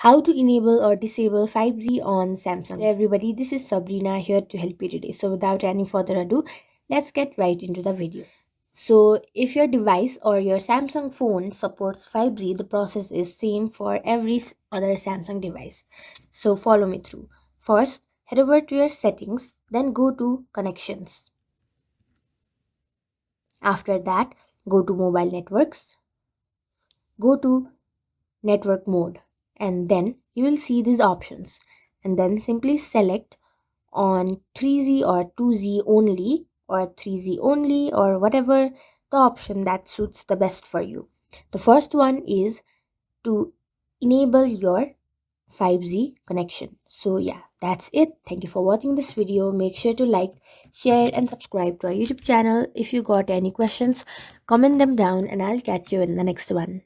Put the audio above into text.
How to enable or disable 5G on Samsung. Hey everybody, this is Sabrina here to help you today. So without any further ado, let's get right into the video. So if your device or your Samsung phone supports 5G, the process is same for every other Samsung device. So follow me through. First, head over to your settings, then go to connections. After that, go to mobile networks, go to network mode, and then you will see these options, and then simply select on 3G or 2G only, or 3G only, or whatever the option that suits the best for you. The first one is to enable your 5G connection. So yeah, that's it. Thank you for watching this video. Make sure to like, share and subscribe to our YouTube channel. If you got any questions, comment them down and I'll catch you in the next one.